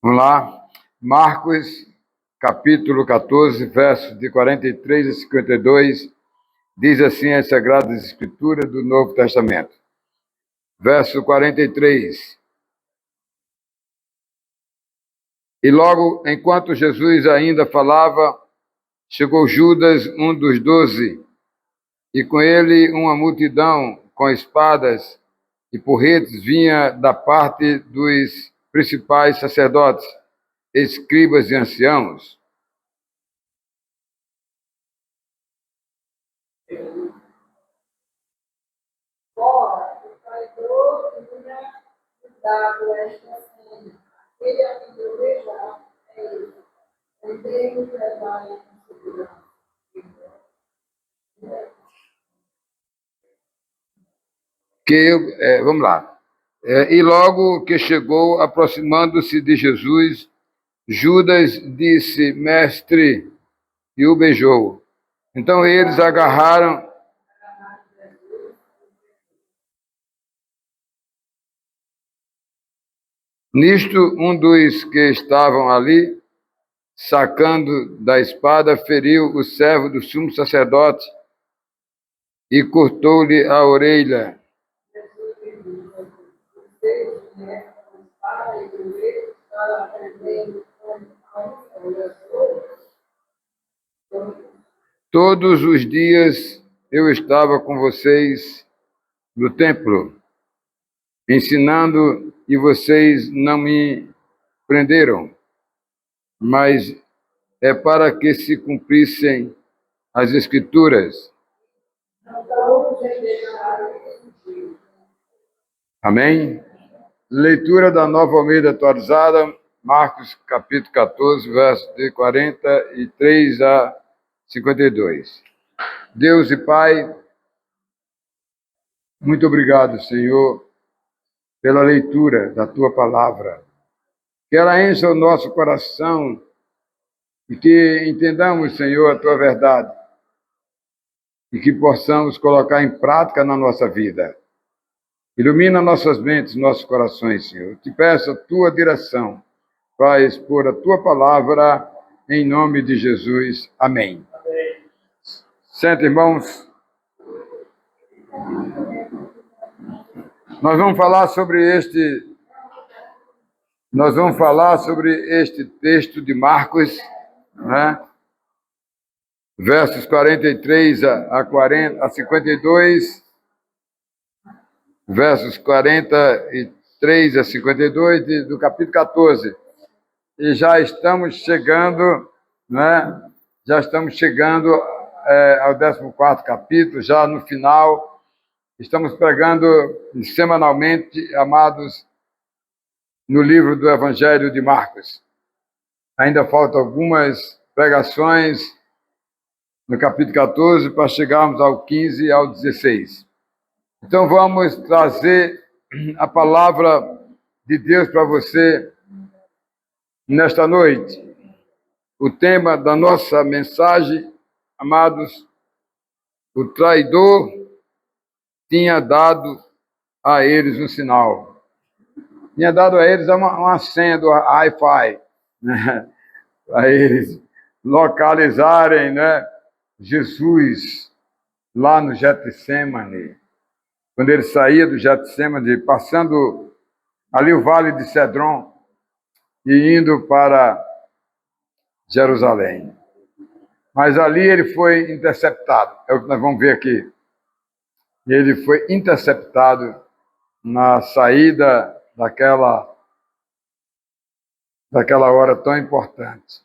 Vamos lá. Marcos, capítulo 14, versos de 43 a 52, diz assim as Sagradas Escrituras do Novo Testamento. Verso 43. E logo, enquanto Jesus ainda falava, chegou Judas, um dos 12, e com ele uma multidão com espadas e porretes vinha da parte dos principais sacerdotes, escribas e anciãos. Ora, o traidor tinha dado esta cena. Aquele a quem desejar é ele. Tentei levar em segurança. Vamos lá. E logo que chegou, aproximando-se de Jesus, Judas disse: Mestre, e o beijou. Então eles agarraram. Nisto, um dos que estavam ali, sacando da espada, feriu o servo do sumo sacerdote e cortou-lhe a orelha. Todos os dias eu estava com vocês no templo, ensinando, e vocês não me prenderam, mas é para que se cumprissem as Escrituras. Amém? Leitura da Nova Almeida atualizada, Marcos capítulo 14, versos de 43 a 52. Deus e Pai, muito obrigado, Senhor, pela leitura da Tua palavra. Que ela encha o nosso coração e que entendamos, Senhor, a Tua verdade e que possamos colocar em prática na nossa vida. Ilumina nossas mentes, nossos corações, Senhor. Eu te peço a Tua direção para expor a Tua palavra em nome de Jesus. Amém. Senta, irmãos. Nós vamos falar sobre este texto de Marcos, né? Versos 43 a 52, versos 43 a 52 do capítulo 14. E já estamos chegando, né? Já estamos chegando ao 14º capítulo, já no final. Estamos pregando semanalmente, amados, no livro do Evangelho de Marcos. Ainda faltam algumas pregações no capítulo 14 para chegarmos ao 15 e ao 16. Então vamos trazer a palavra de Deus para você nesta noite. O tema da nossa mensagem, amados, o traidor tinha dado a eles um sinal. Tinha dado a eles uma senha do Wi-Fi, né? Para eles localizarem, né, Jesus lá no Getsemane. Quando ele saía do Getsemane, passando ali o vale de Cedron e indo para Jerusalém. Mas ali ele foi interceptado, é o que nós vamos ver aqui. Ele foi interceptado na saída daquela hora tão importante.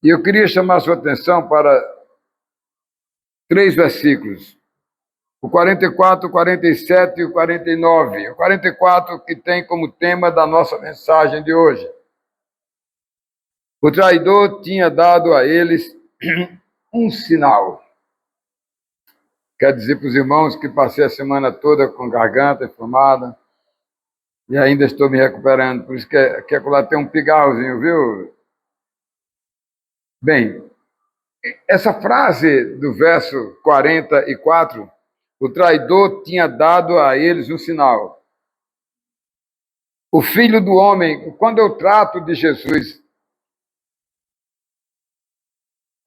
E eu queria chamar a sua atenção para 3 versículos. O 44, o 47 e o 49. O 44 que tem como tema da nossa mensagem de hoje. O traidor tinha dado a eles um sinal. Quer dizer para os irmãos que passei a semana toda com garganta inflamada e ainda estou me recuperando. Por isso que lá tem um pigarrozinho, viu? Bem, essa frase do verso 44, o traidor tinha dado a eles um sinal. o Filho do Homem, quando eu trato de Jesus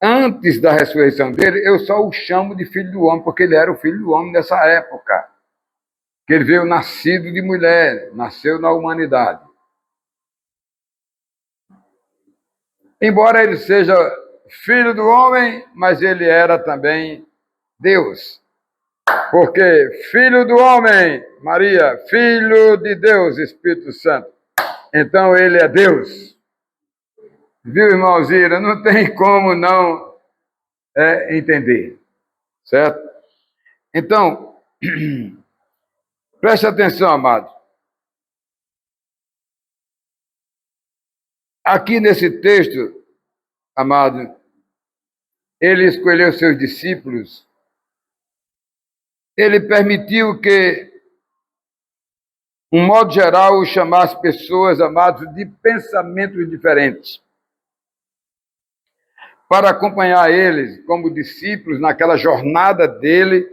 antes da ressurreição dele, eu só o chamo de Filho do Homem, porque ele era o Filho do Homem nessa época, que ele veio nascido de mulher, nasceu na humanidade. Embora ele seja Filho do Homem, mas ele era também Deus. Porque Filho do Homem, Maria, Filho de Deus, Espírito Santo. Então ele é Deus. Viu, irmãozinho? Não tem como não entender. Certo? Então, preste atenção, amado. Aqui nesse texto, amado, ele escolheu seus discípulos. Ele permitiu que, um modo geral, chamasse pessoas, amados, de pensamentos diferentes, para acompanhar eles como discípulos naquela jornada dele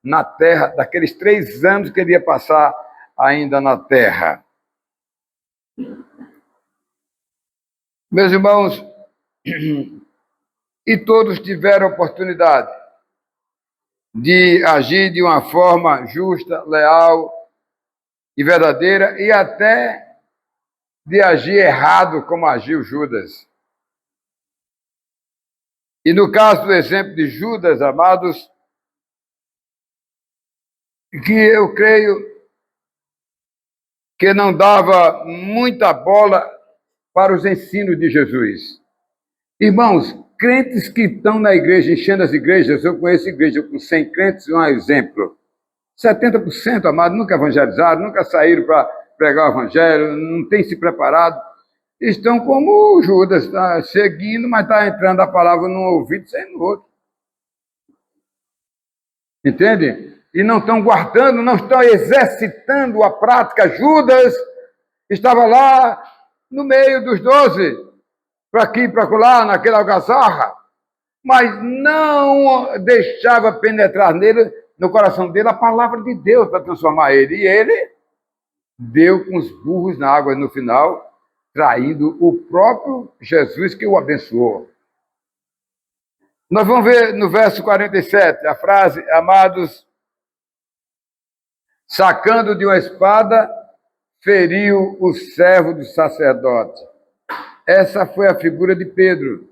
na terra, daqueles 3 anos que ele ia passar ainda na terra. Meus irmãos, e todos tiveram oportunidade de agir de uma forma justa, leal e verdadeira, e até de agir errado, como agiu Judas. E no caso do exemplo de Judas, amados, que eu creio que não dava muita bola para os ensinos de Jesus. Irmãos, crentes que estão na igreja, enchendo as igrejas, eu conheço igreja com 100 crentes, um exemplo. 70%, amados, nunca evangelizaram, nunca saíram para pregar o evangelho, não têm se preparado. Estão como Judas, está seguindo, mas está entrando a palavra num ouvido e saindo no outro. Entende? E não estão guardando, não estão exercitando a prática. Judas estava lá no meio dos 12, para aqui e para lá, naquela algazarra, mas não deixava penetrar nele, no coração dele, a palavra de Deus para transformar ele. E ele deu com os burros na água no final, traindo o próprio Jesus que o abençoou. Nós vamos ver no verso 47, a frase, amados, sacando de uma espada, feriu o servo do sacerdote. Essa foi a figura de Pedro,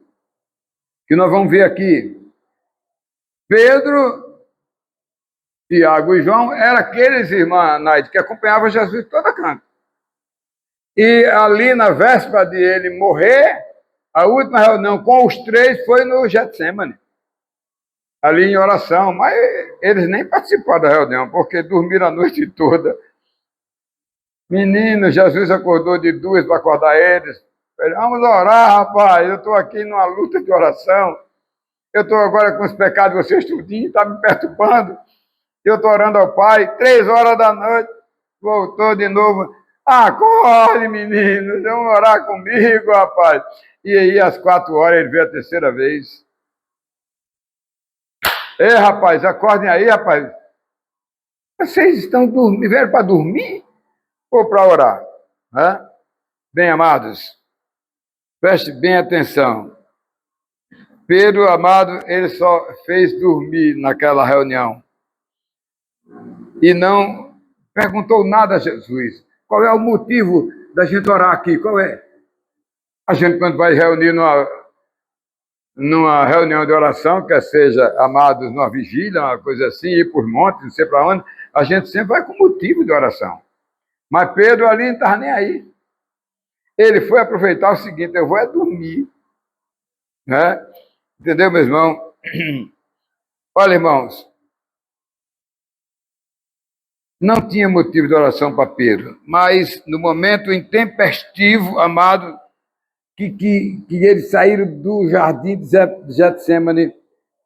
que nós vamos ver aqui. Pedro, Tiago e João eram aqueles, irmã Naide, que acompanhavam Jesus toda canto. E ali na véspera de ele morrer, a última reunião com os 3 foi no Getsemane, ali em oração, mas eles nem participaram da reunião, porque dormiram a noite toda. Menino, Jesus acordou de 2 para acordar eles. Ele, vamos orar, rapaz, eu estou aqui numa luta de oração, eu estou agora com os pecados de vocês tudinho, está me perturbando, eu estou orando ao Pai, 3 horas da noite, voltou de novo, acorde, meninos, vamos orar comigo, rapaz. E aí, às 4 horas, ele veio a 3ª vez. Ei, rapaz, acordem aí, rapaz. Vocês estão dormindo, vieram para dormir ou para orar? Né? Bem, amados, preste bem atenção. Pedro, amado, ele só fez dormir naquela reunião. E não perguntou nada a Jesus. Qual é o motivo da gente orar aqui? Qual é? A gente, quando vai reunir numa reunião de oração, quer seja, amados, numa vigília, uma coisa assim, ir por montes, não sei para onde, a gente sempre vai com motivo de oração. Mas Pedro ali não estava nem aí. Ele foi aproveitar o seguinte, eu vou dormir. Né? Entendeu, meu irmão? Olha, irmãos, não tinha motivo de oração para Pedro, mas no momento intempestivo, amado, que eles saíram do jardim de Getsemane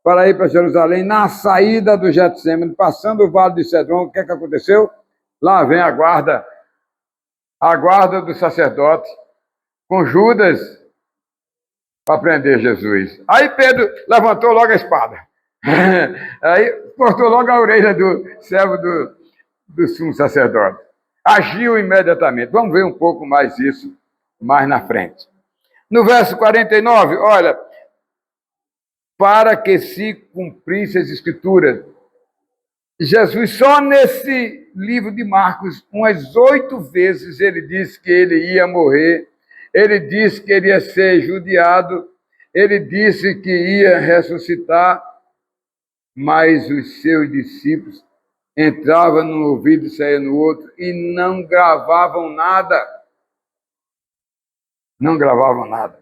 para ir para Jerusalém, na saída do Getsemane, passando o vale de Cedron, o que é que aconteceu? Lá vem a guarda do sacerdote, com Judas, para prender Jesus. Aí Pedro levantou logo a espada. Aí cortou logo a orelha do servo do sumo sacerdote. agiu imediatamente. Vamos ver um pouco mais isso mais na frente. No verso 49, olha, para que se cumprisse as Escrituras. Jesus, só nesse livro de Marcos, umas 8 vezes ele disse que ele ia morrer, ele disse que ele ia ser judiado, ele disse que ia ressuscitar, mas os seus discípulos entravam num ouvido e saíam no outro e não gravavam nada. Não gravavam nada.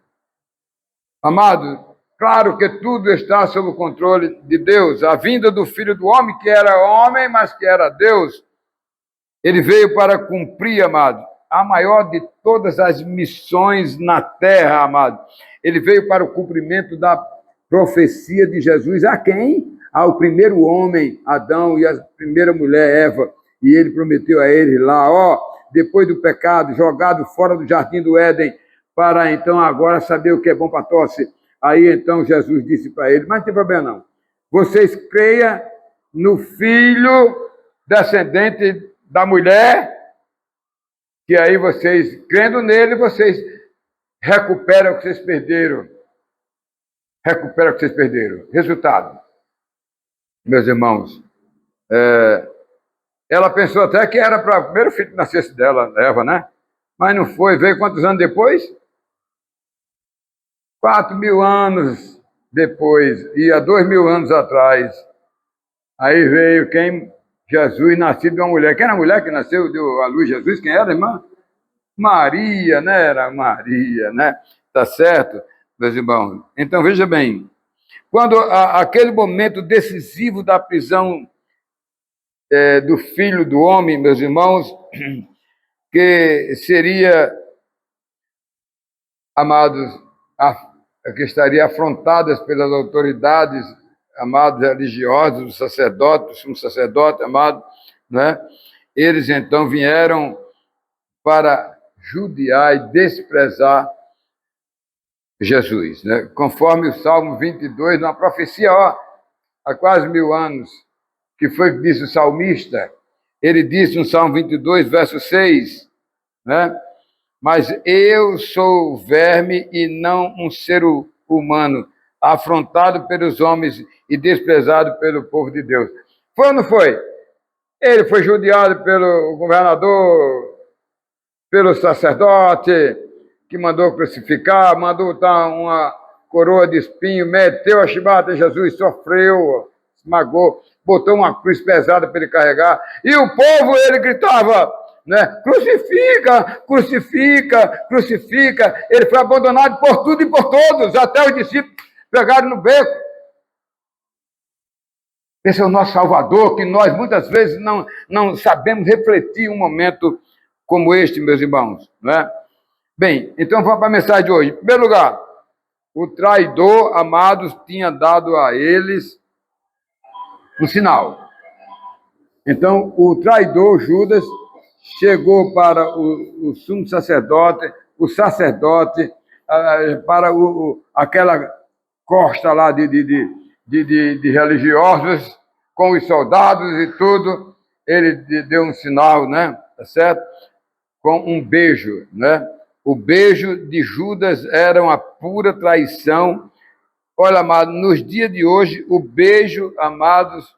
Amado, claro que tudo está sob o controle de Deus. A vinda do Filho do Homem, que era homem, mas que era Deus, ele veio para cumprir, amado, a maior de todas as missões na terra, amado. Ele veio para o cumprimento da profecia de Jesus. A quem? Ao primeiro homem, Adão, e a primeira mulher, Eva. E ele prometeu a eles lá, depois do pecado, jogado fora do jardim do Éden, para então agora saber o que é bom para tosse. Aí então Jesus disse para ele, mas não tem problema não. Vocês creiam no filho descendente da mulher, que aí vocês, crendo nele, vocês recuperam o que vocês perderam. Recuperam o que vocês perderam. Resultado, meus irmãos, ela pensou até que era para o primeiro filho que nascesse dela, Eva, né? Mas não foi. Veio quantos anos depois? 4.000 anos depois, e há 2.000 anos atrás. Aí veio quem? Jesus, nascido de uma mulher. Quem era a mulher que nasceu, deu à luz Jesus? Quem era, irmã? Maria, né? Era Maria, né? Tá certo, meus irmãos? Então, veja bem. Quando aquele momento decisivo da prisão do Filho do Homem, meus irmãos, que seria, amados, que estaria afrontadas pelas autoridades, amados, religiosos, do sacerdote, do sumo sacerdote, amado, né? Eles então vieram para judiar e desprezar Jesus, né? Conforme o Salmo 22, uma profecia, há quase 1.000 anos, que foi que disse o salmista. Ele disse no Salmo 22, verso 6, né? Mas eu sou verme e não um ser humano, afrontado pelos homens e desprezado pelo povo de Deus. Foi ou não foi? Ele foi judiado pelo governador, pelo sacerdote, que mandou crucificar, mandou dar uma coroa de espinho, meteu a chibata em Jesus, sofreu, esmagou, botou uma cruz pesada para ele carregar, e o povo, ele gritava, né? Crucifica, crucifica, crucifica. Ele foi abandonado por tudo e por todos, até os discípulos pegaram no beco. Esse é o nosso Salvador, que nós muitas vezes não sabemos refletir um momento como este, meus irmãos, não é? Bem, então vamos para a mensagem de hoje. Em primeiro lugar, o traidor, amados, tinha dado a eles um sinal. Então, o traidor, Judas, chegou para o sumo sacerdote, para aquela costa lá de religiosos, com os soldados e tudo. Ele deu um sinal, né? Tá certo? Com um beijo, né? O beijo de Judas era uma pura traição. Olha, amado, nos dias de hoje, o beijo, amados,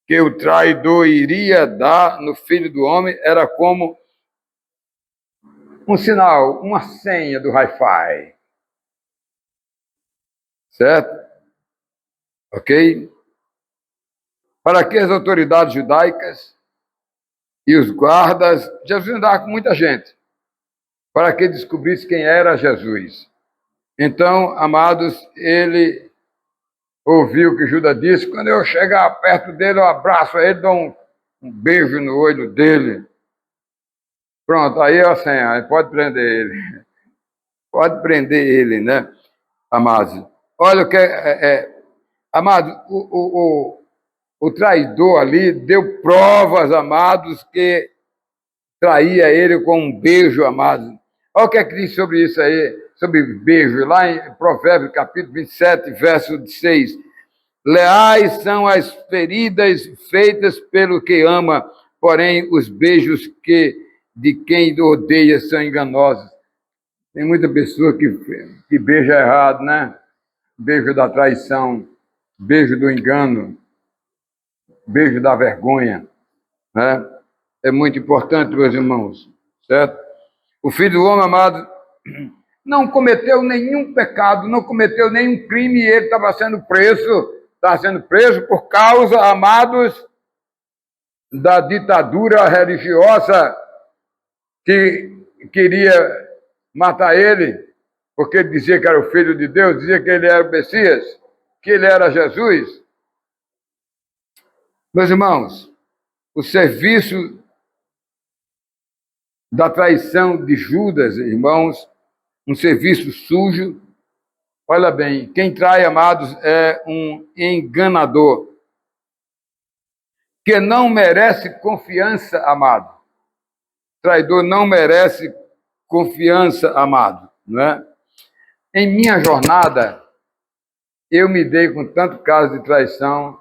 que o traidor iria dar no Filho do Homem era como um sinal, uma senha do Wi-Fi. Certo? Ok? Para que as autoridades judaicas e os guardas, Jesus andava com muita gente, para que descobrisse quem era Jesus. Então, amados, ele ouviu o que Judas disse. Quando eu chegar perto dele, eu abraço ele, dou um beijo no olho dele. Pronto, aí é a senha, pode prender ele. Pode prender ele, né, amados? Olha o que amado, o traidor ali deu provas, amados, que traía ele com um beijo, amado. Olha o que é que diz sobre isso aí, sobre beijo, lá em Provérbios, capítulo 27, verso 6. Leais são as feridas feitas pelo que ama, porém os beijos de quem odeia são enganosos. Tem muita pessoa que beija errado, né? Beijo da traição, beijo do engano, beijo da vergonha, né? É muito importante, meus irmãos, certo? O Filho do Homem, amado, não cometeu nenhum pecado, não cometeu nenhum crime, e ele estava sendo preso por causa, amados, da ditadura religiosa que queria matar ele, porque ele dizia que era o Filho de Deus, dizia que ele era o Messias, que ele era Jesus. Meus irmãos, o serviço da traição de Judas, irmãos, um serviço sujo. Olha bem, quem trai, amados, é um enganador, que não merece confiança, amado. Traidor não merece confiança, amado, não é? Em minha jornada, eu me dei com tanto caso de traição.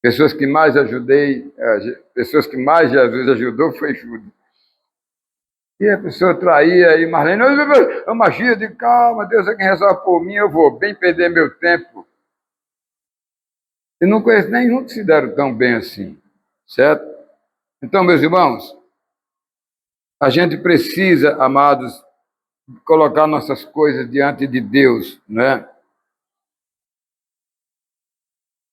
Pessoas que mais ajudei, pessoas que mais Jesus ajudou foi Judas. E a pessoa traía, e Marlene, é magia de calma, Deus é quem resolve por mim, eu vou bem perder meu tempo. Eu não conheço nenhum que se deram tão bem assim, certo? Então, meus irmãos, a gente precisa, amados, colocar nossas coisas diante de Deus, né?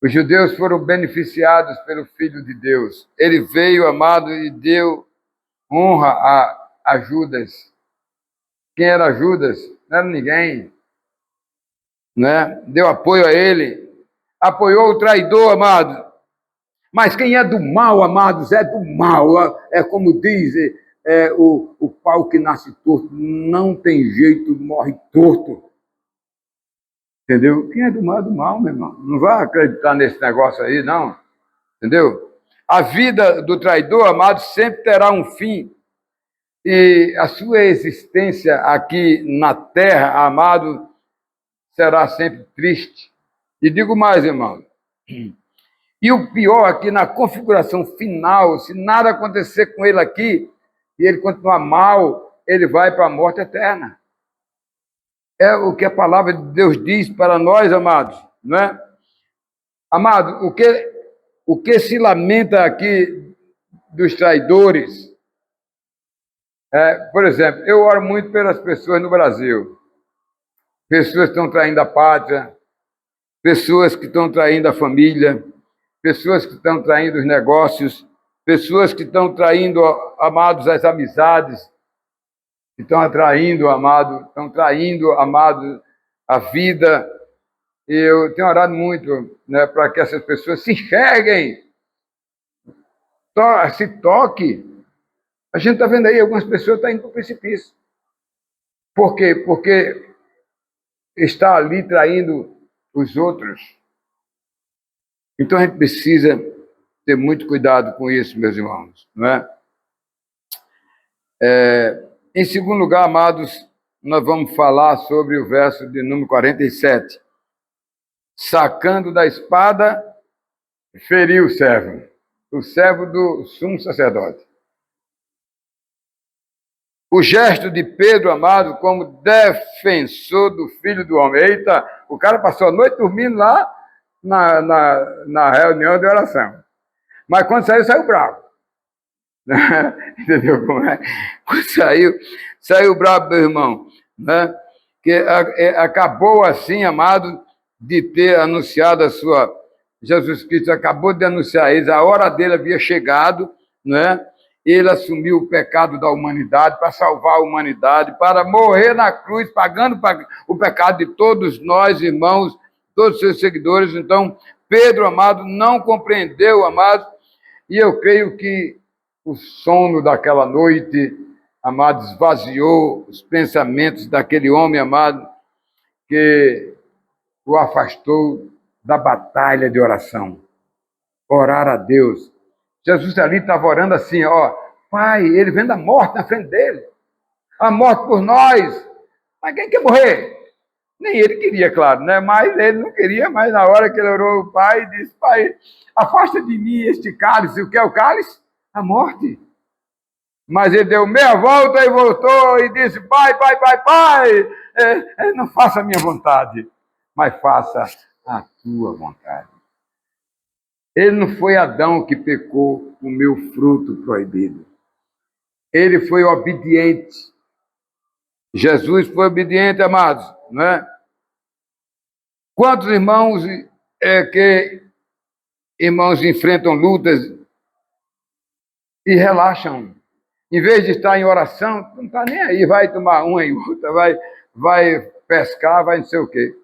Os judeus foram beneficiados pelo Filho de Deus. Ele veio, amado, e deu honra a Judas. Quem era Judas? Não era ninguém, né? Deu apoio a ele, apoiou o traidor, amado. Mas quem é do mal, amados, é do mal. É como diz o pau que nasce torto, não tem jeito, morre torto. Entendeu? Quem é do mal, meu irmão. Não vai acreditar nesse negócio aí, não. Entendeu? A vida do traidor, amado, sempre terá um fim. E a sua existência aqui na terra, amado, será sempre triste. E digo mais, irmão. E o pior aqui, na configuração final, se nada acontecer com ele aqui, e ele continuar mal, ele vai para a morte eterna. É o que a palavra de Deus diz para nós, amados, não é? Amado, o que se lamenta aqui dos traidores, por exemplo, eu oro muito pelas pessoas no Brasil. Pessoas que estão traindo a pátria, pessoas que estão traindo a família, pessoas que estão traindo os negócios, pessoas que estão traindo, amados, as amizades, que estão atraindo, amado, estão traindo, amado, a vida. E eu tenho orado muito, né, para que essas pessoas se enxerguem, se toquem. A gente está vendo aí, algumas pessoas estão indo para o precipício. Por quê? Porque está ali traindo os outros. Então a gente precisa ter muito cuidado com isso, meus irmãos, não é? Em segundo lugar, amados, nós vamos falar sobre o verso de número 47. Sacando da espada, feriu o servo do sumo sacerdote. O gesto de Pedro, amado, como defensor do Filho do Homem. Eita, o cara passou a noite dormindo lá na reunião de oração. Mas quando saiu bravo. Entendeu como é? Quando saiu bravo, meu irmão. Né? Que acabou assim, amado, de ter anunciado a sua... Jesus Cristo acabou de anunciar a eles, a hora dele havia chegado, né? Ele assumiu o pecado da humanidade para salvar a humanidade, para morrer na cruz, pagando o pecado de todos nós, irmãos, todos os seus seguidores. Então, Pedro, amado, não compreendeu, amado, e eu creio que o sono daquela noite, amado, esvaziou os pensamentos daquele homem, amado, que o afastou da batalha de oração. Orar a Deus. Jesus ali estava orando assim, ó, Pai, ele vendo a morte na frente dele, a morte por nós. Mas quem quer morrer? Nem ele queria, claro, né? Mas ele não queria, mas na hora que ele orou o pai, disse, pai, afasta de mim este cálice. O que é o cálice? A morte. Mas ele deu meia volta e voltou e disse, pai, pai, pai, pai, não faça a minha vontade, mas faça a tua vontade. Ele não foi Adão que pecou, comeu fruto proibido. Ele foi obediente. Jesus foi obediente, amados, não é? Quantos irmãos enfrentam lutas e relaxam? Em vez de estar em oração, não está nem aí, vai tomar uma e outra, vai pescar, vai não sei o quê.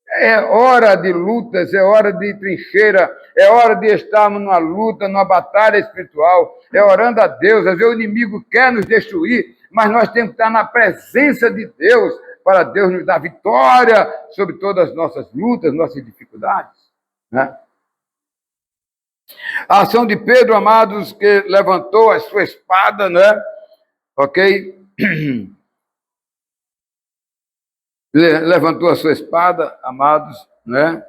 É hora de lutas, é hora de trincheira, é hora de estarmos numa luta, numa batalha espiritual, é orando a Deus. Às vezes o inimigo quer nos destruir, mas nós temos que estar na presença de Deus, para Deus nos dar vitória sobre todas as nossas lutas, nossas dificuldades, né? A ação de Pedro, amados, que levantou a sua espada, né? Ok? Levantou a sua espada, amados, né?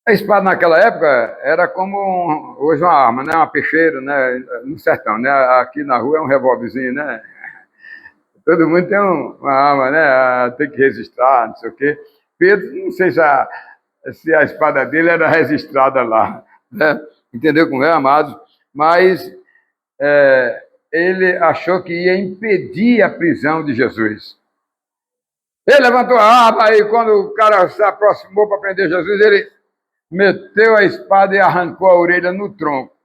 A espada naquela época era como hoje uma arma, né? Uma peixeira, né? No sertão, né? Aqui na rua é um revólverzinho, né? Todo mundo tem uma arma, né? Tem que registrar, não sei o quê. Pedro, não sei se a espada dele era registrada lá, né? Entendeu como é, amados? Mas ele achou que ia impedir a prisão de Jesus. Ele levantou a arma e quando o cara se aproximou para prender Jesus, ele meteu a espada e arrancou a orelha no tronco,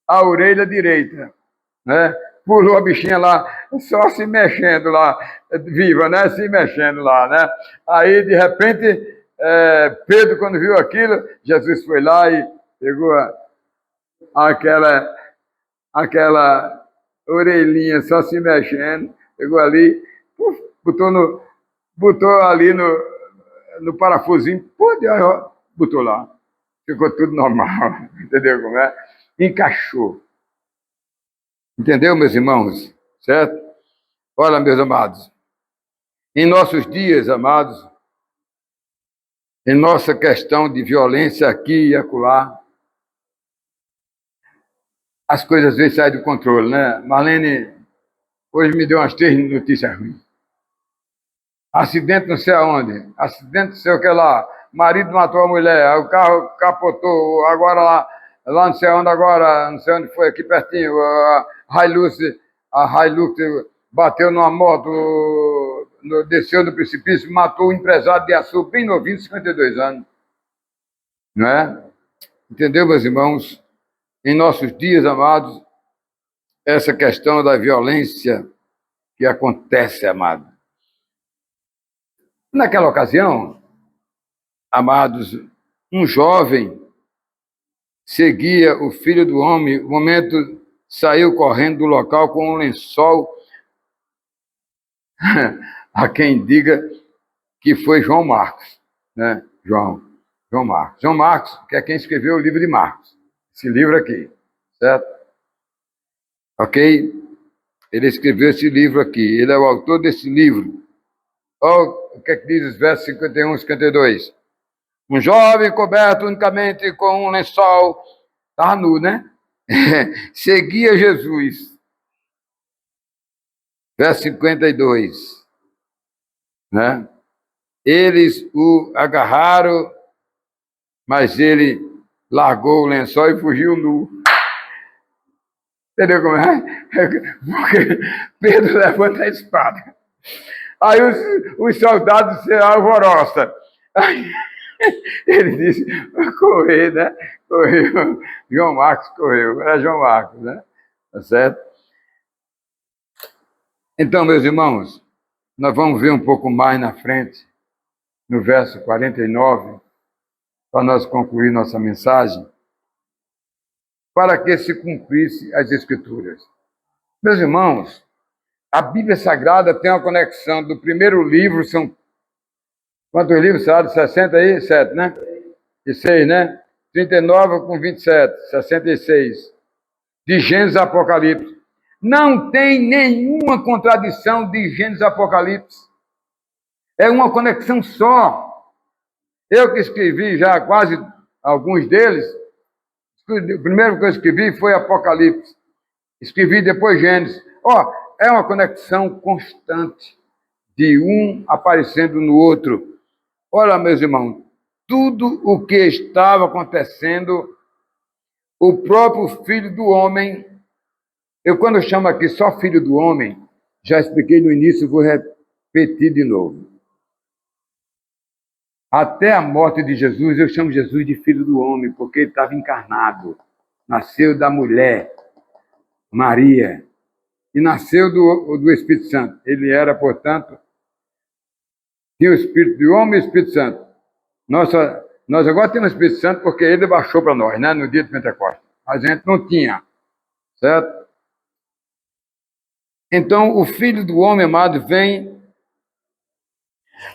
a orelha direita, né? Pulou a bichinha lá, só se mexendo lá, viva, né? Se mexendo lá, né? Aí, de repente, Pedro, quando viu aquilo, Jesus foi lá e pegou aquela orelhinha só se mexendo, pegou ali, botou ali no parafusinho, botou lá. Ficou tudo normal, entendeu como é? Encaixou. Entendeu, meus irmãos? Certo? Olha, meus amados, em nossos dias, amados, em nossa questão de violência aqui e acolá, as coisas às vezes saem do controle, né? Marlene hoje me deu umas 3 notícias ruins. Acidente não sei aonde, acidente não sei o que lá, marido matou a mulher, o carro capotou, agora lá não sei onde agora, não sei onde foi, aqui pertinho, a Hilux bateu numa moto, desceu do precipício, matou um empresário de açúcar, bem novinho, 52 anos. Não é? Entendeu, meus irmãos? Em nossos dias, amados, essa questão da violência que acontece, amado. Naquela ocasião, amados, um jovem seguia o Filho do Homem, no momento saiu correndo do local com um lençol, a quem diga que foi João Marcos, né? João Marcos. João Marcos, que é quem escreveu o livro de Marcos, esse livro aqui, certo? Ok? Ele escreveu esse livro aqui, ele é o autor desse livro. Olha o que diz os versos 51 e 52. Um jovem coberto unicamente com um lençol, estava nu, né? Seguia Jesus. Verso 52. Né? Eles o agarraram, mas ele largou o lençol e fugiu nu. Entendeu como é? Porque Pedro levanta a espada. Aí os soldados se alvoroçam. Aí ele disse, correr, né? Correu. João Marcos correu. Era João Marcos, né? Tá certo? Então, meus irmãos, nós vamos ver um pouco mais na frente, no verso 49, para nós concluir nossa mensagem, para que se cumprisse as Escrituras. Meus irmãos, a Bíblia Sagrada tem uma conexão do primeiro livro, são quantos livros, sabe? 67, né? E 6, né? 39 com 27, 66. De Gênesis a Apocalipse. Não tem nenhuma contradição de Gênesis a Apocalipse. É uma conexão só. Eu que escrevi já quase alguns deles, o primeiro que eu escrevi foi Apocalipse. Escrevi depois Gênesis. É uma conexão constante de um aparecendo no outro. Olha, meus irmãos, tudo o que estava acontecendo, o próprio Filho do Homem, quando eu chamo aqui só Filho do Homem, já expliquei no início, vou repetir de novo. Até a morte de Jesus, eu chamo Jesus de Filho do Homem, porque ele estava encarnado. Nasceu da mulher, Maria, e nasceu do Espírito Santo. Ele era, portanto, tinha o Espírito do Homem e o Espírito Santo. Nós agora temos o Espírito Santo porque ele baixou para nós, né, no dia de Pentecostes. A gente não tinha, certo? Então, o Filho do Homem, amado, vem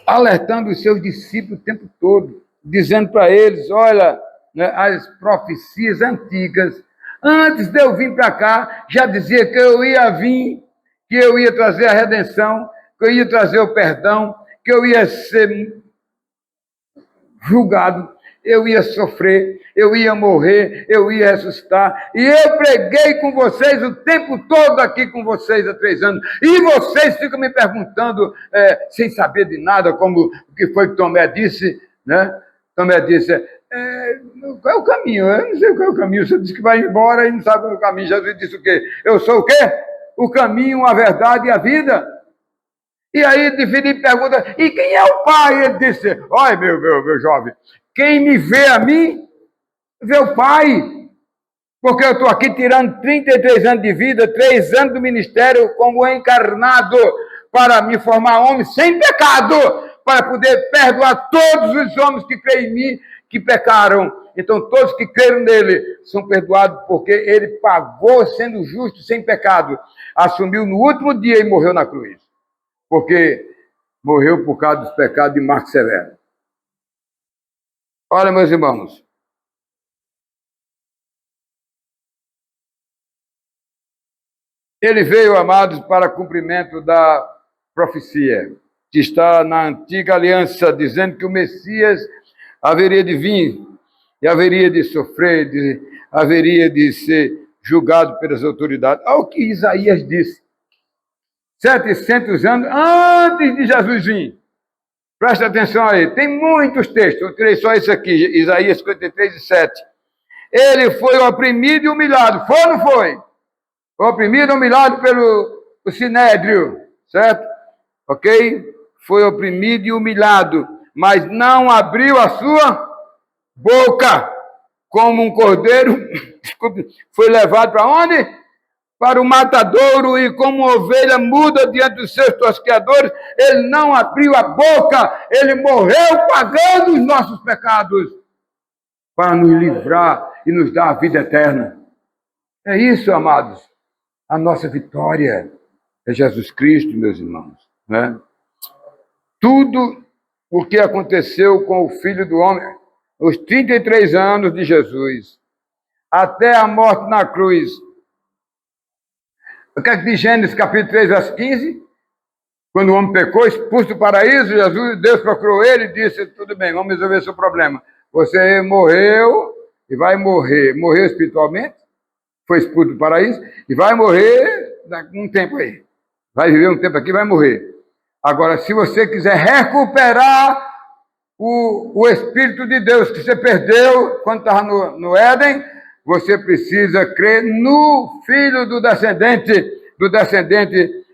alertando os seus discípulos o tempo todo, dizendo para eles, olha, né, as profecias antigas, antes de eu vir para cá, já dizia que eu ia vir, que eu ia trazer a redenção, que eu ia trazer o perdão, que eu ia ser julgado, eu ia sofrer, eu ia morrer, eu ia ressuscitar. E eu preguei com vocês o tempo todo aqui com vocês há 3 anos. E vocês ficam me perguntando, sem saber de nada, como o que foi que Tomé disse, né? Tomé disse, qual é o caminho? Eu não sei qual é o caminho. Você disse que vai embora e não sabe qual é o caminho. Jesus disse o quê? Eu sou o quê? O caminho, a verdade e a vida. E aí Filipe pergunta, e quem é o Pai? Ele disse, olha, meu jovem, quem me vê a mim, vê o Pai. Porque eu estou aqui tirando 33 anos de vida, 3 anos do ministério como encarnado, para me formar homem sem pecado, para poder perdoar todos os homens que creem em mim, que pecaram. Então, todos que creram nele são perdoados, porque ele pagou sendo justo, sem pecado. Assumiu no último dia e morreu na cruz. Porque morreu por causa dos pecados de Marco Severo. Olha, meus irmãos, ele veio, amados, para cumprimento da profecia, que está na antiga aliança, dizendo que o Messias haveria de vir, e haveria de sofrer, haveria de ser julgado pelas autoridades. Olha o que Isaías disse. 700 anos antes de Jesus vir. Presta atenção aí, tem muitos textos, eu tirei só esse aqui, Isaías 53, 7. Ele foi oprimido e humilhado, foi ou não foi? Oprimido e humilhado pelo Sinédrio, certo? Ok? Foi oprimido e humilhado, mas não abriu a sua boca, como um cordeiro, foi levado para onde? Para o matadouro, e como ovelha muda diante dos seus tosqueadores, ele não abriu a boca, ele morreu pagando os nossos pecados, para nos livrar e nos dar a vida eterna. É isso, amados. A nossa vitória é Jesus Cristo, meus irmãos. Né? Tudo o que aconteceu com o Filho do Homem, os 33 anos de Jesus, até a morte na cruz. O que é que diz Gênesis capítulo 3, verso 15? Quando o homem pecou, expulso do paraíso, Deus procurou ele e disse, tudo bem, vamos resolver seu problema. Você morreu e vai morrer. Morreu espiritualmente, foi expulso do paraíso e vai morrer um tempo aí. Vai viver um tempo aqui e vai morrer. Agora, se você quiser recuperar o Espírito de Deus que você perdeu quando estava no Éden, você precisa crer no filho do descendente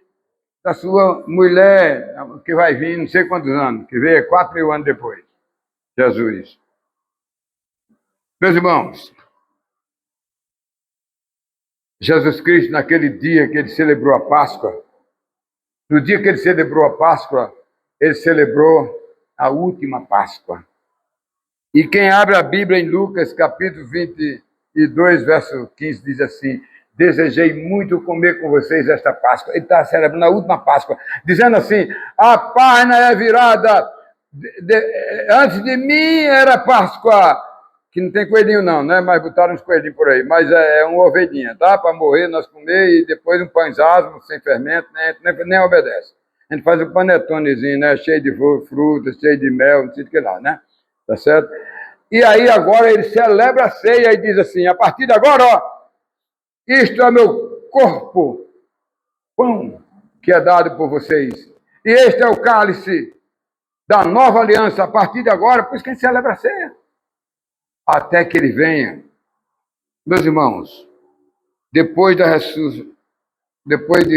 da sua mulher, que vai vir não sei quantos anos, que veio 4.000 anos depois, Jesus. Meus irmãos, Jesus Cristo, naquele dia que ele celebrou a Páscoa, no dia que ele celebrou a Páscoa, ele celebrou a última Páscoa. E quem abre a Bíblia em Lucas, capítulo 22, verso 15, diz assim, desejei muito comer com vocês esta Páscoa. Ele está celebrando a última Páscoa, dizendo assim, a página é virada, antes de mim era Páscoa, que não tem coelhinho não, né? Mas botaram uns coelhinhos por aí, mas é uma ovelhinha, tá? Para morrer, nós comer, e depois um pães asmos, sem fermento, nem obedece. A gente faz um panetonezinho, né? Cheio de frutas, cheio de mel, não sei o que lá, né? Tá certo? E aí agora ele celebra a ceia e diz assim, a partir de agora, ó, isto é meu corpo, pão, que é dado por vocês. E este é o cálice da nova aliança, a partir de agora, por isso que a gente celebra a ceia. Até que ele venha. Meus irmãos, depois de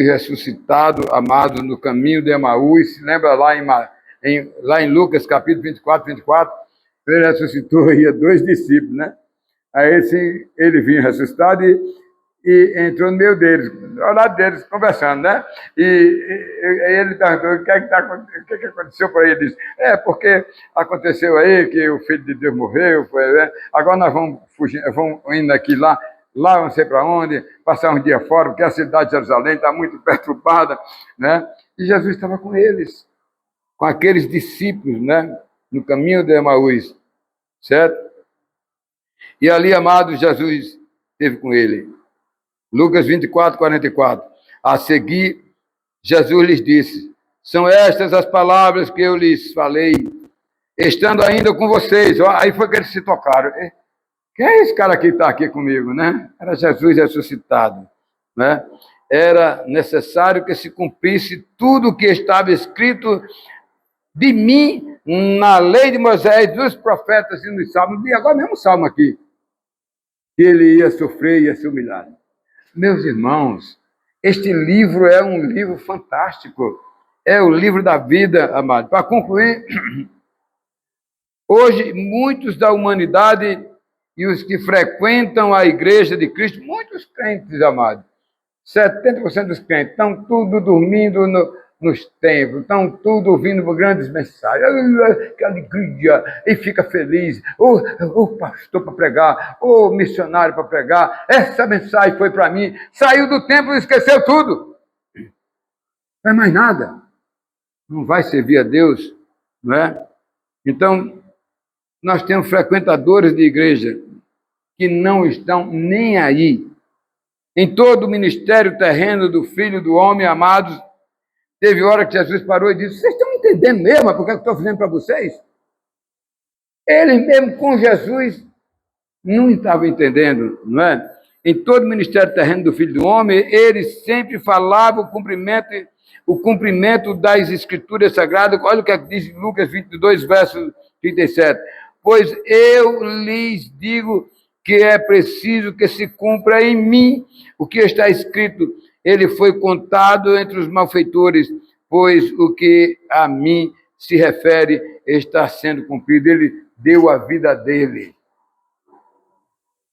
ressuscitado, amado, no caminho de Emaús, se lembra lá em Lucas, capítulo 24, ele ressuscitou aí 2 discípulos, né? Aí ele vinha ressuscitado e entrou no meio deles, ao lado deles, conversando, né? E ele perguntou, o que aconteceu para ele? Ele disse, porque aconteceu aí que o Filho de Deus morreu, né? Agora nós vamos fugir, vamos indo aqui lá não sei para onde, passar um dia fora, porque a cidade de Jerusalém está muito perturbada, né? E Jesus estava com eles, com aqueles discípulos, né? No caminho de Emaús, certo? E ali, amado, Jesus esteve com ele. Lucas 24:44. A seguir, Jesus lhes disse, são estas as palavras que eu lhes falei, estando ainda com vocês. Aí foi que eles se tocaram. Quem é esse cara que está aqui comigo, né? Era Jesus ressuscitado, né? Era necessário que se cumprisse tudo o que estava escrito de mim na lei de Moisés, dos profetas e nos salmos. E agora mesmo o salmo aqui, que ele ia sofrer, ia ser humilhado. Meus irmãos, este livro é um livro fantástico. É o livro da vida, amado. Para concluir, hoje muitos da humanidade e os que frequentam a igreja de Cristo, muitos crentes, amados, 70% dos crentes, estão tudo dormindo nos templos, estão tudo ouvindo grandes mensagens, que alegria, e fica feliz, o pastor para pregar, o missionário para pregar, essa mensagem foi para mim, saiu do templo e esqueceu tudo, não é mais nada, não vai servir a Deus, não é? Então, nós temos frequentadores de igreja que não estão nem aí. Em todo o ministério terreno do Filho do Homem, amados, teve hora que Jesus parou e disse, vocês estão entendendo mesmo por que eu estou fazendo para vocês? Eles mesmo com Jesus não estavam entendendo, não é? Em todo o ministério terreno do Filho do Homem, ele sempre falava o cumprimento das Escrituras Sagradas. Olha o que diz Lucas 22, verso 37. Pois eu lhes digo que é preciso que se cumpra em mim o que está escrito. Ele foi contado entre os malfeitores, pois o que a mim se refere está sendo cumprido. Ele deu a vida dele,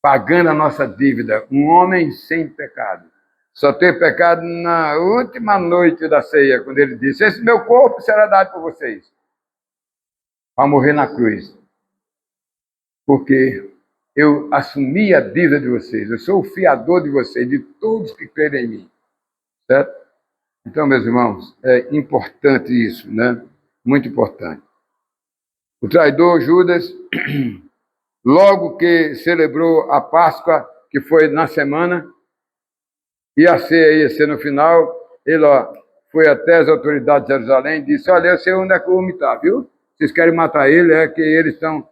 pagando a nossa dívida. Um homem sem pecado. Só teve pecado na última noite da ceia, quando ele disse, esse meu corpo será dado por vocês, para morrer na cruz. Porque eu assumi a dívida de vocês, eu sou o fiador de vocês, de todos que crerem em mim. Certo? Então, meus irmãos, é importante isso, né? Muito importante. O traidor Judas, logo que celebrou a Páscoa, que foi na semana, e a ceia ia ser no final, ele foi até as autoridades de Jerusalém e disse, olha, eu sei onde é que o homem está, viu? Vocês querem matar ele, é que eles estão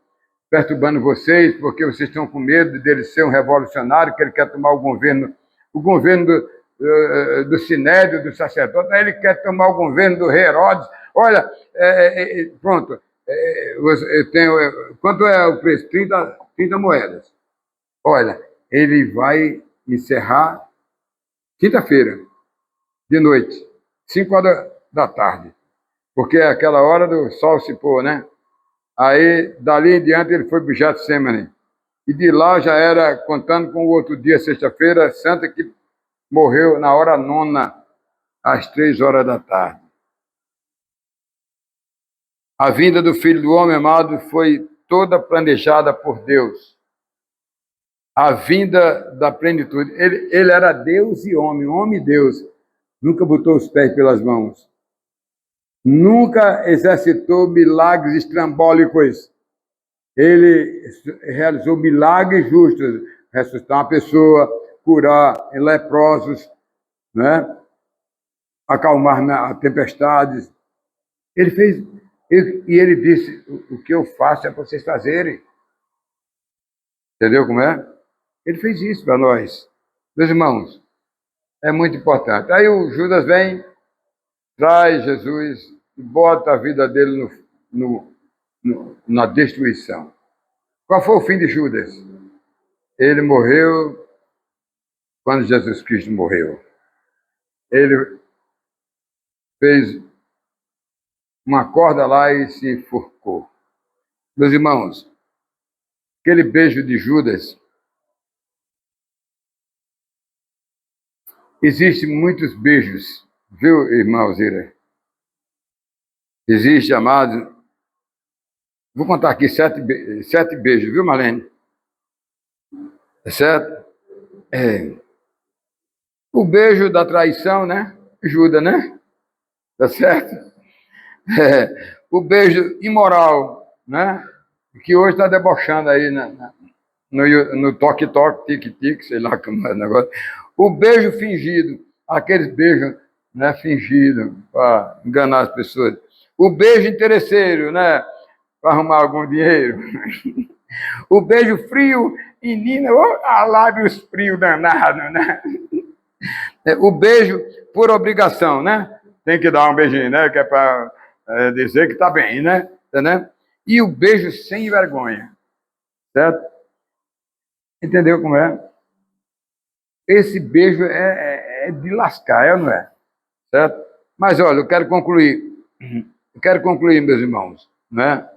perturbando vocês, porque vocês estão com medo dele ser um revolucionário, que ele quer tomar o governo do Sinédrio, do sacerdote, aí ele quer tomar o governo do rei Herodes. Olha, pronto, eu tenho, quanto é o preço? 30 moedas. Olha, ele vai encerrar quinta-feira, de noite, 5 horas da tarde, porque é aquela hora do sol se pôr, né? Aí, dali em diante, ele foi para o Getsemane. E de lá já era, contando com o outro dia, sexta-feira, santa, que morreu na hora 9, às 3 horas da tarde. A vinda do Filho do Homem, amado, foi toda planejada por Deus. A vinda da plenitude. Ele era Deus e homem e Deus. Nunca botou os pés pelas mãos. Nunca exercitou milagres estrambólicos. Ele realizou milagres justos, ressuscitar uma pessoa, curar leprosos, né? acalmar a tempestades. Ele fez, e ele disse, o que eu faço é para vocês fazerem. Entendeu como é? Ele fez isso para nós. Meus irmãos, é muito importante. Aí o Judas vem, traz Jesus e bota a vida dele na destruição. Qual foi o fim de Judas? Ele morreu quando Jesus Cristo morreu. Ele fez uma corda lá e se enforcou. Meus irmãos, aquele beijo de Judas, existem muitos beijos, viu, irmã Zira? Existe, amado, vou contar aqui 7 beijos, viu, Marlene? É certo? É. O beijo da traição, né? Judas, né? Tá certo? É. O beijo imoral, né? Que hoje está debochando aí no toque-toque, tique-tique, sei lá como é o negócio. O beijo fingido, aqueles beijos, né, fingidos para enganar as pessoas. O beijo interesseiro, né? Para arrumar algum dinheiro. O beijo frio e Nina, lábios frios danados, né? O beijo por obrigação, né? Tem que dar um beijinho, né? Que é para dizer que está bem, né? Entendeu? E o beijo sem vergonha, certo? Entendeu como é? Esse beijo é de lascar, é ou não é? Certo? Mas olha, eu quero concluir. Eu quero concluir, meus irmãos, né?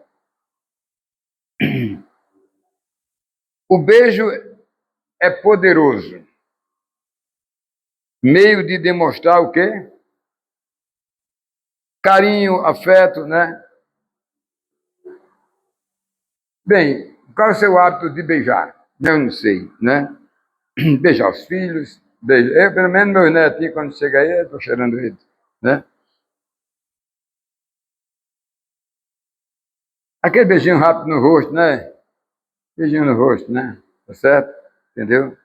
O beijo é poderoso. Meio de demonstrar o quê? Carinho, afeto, né? Bem, qual é o seu hábito de beijar? Eu não sei, né? Beijar os filhos, eu, pelo menos meus netinhos, quando chega aí, eu estou cheirando eles, né? Aquele beijinho rápido no rosto, né? Beijinho no rosto, né? Tá certo? Entendeu?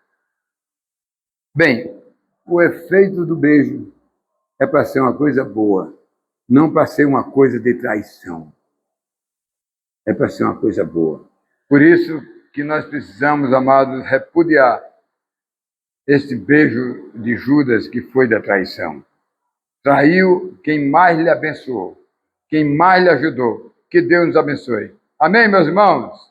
Bem, o efeito do beijo é para ser uma coisa boa, não para ser uma coisa de traição. É para ser uma coisa boa. Por isso que nós precisamos, amados, repudiar este beijo de Judas que foi da traição. Traiu quem mais lhe abençoou, quem mais lhe ajudou. Que Deus nos abençoe. Amém, meus irmãos?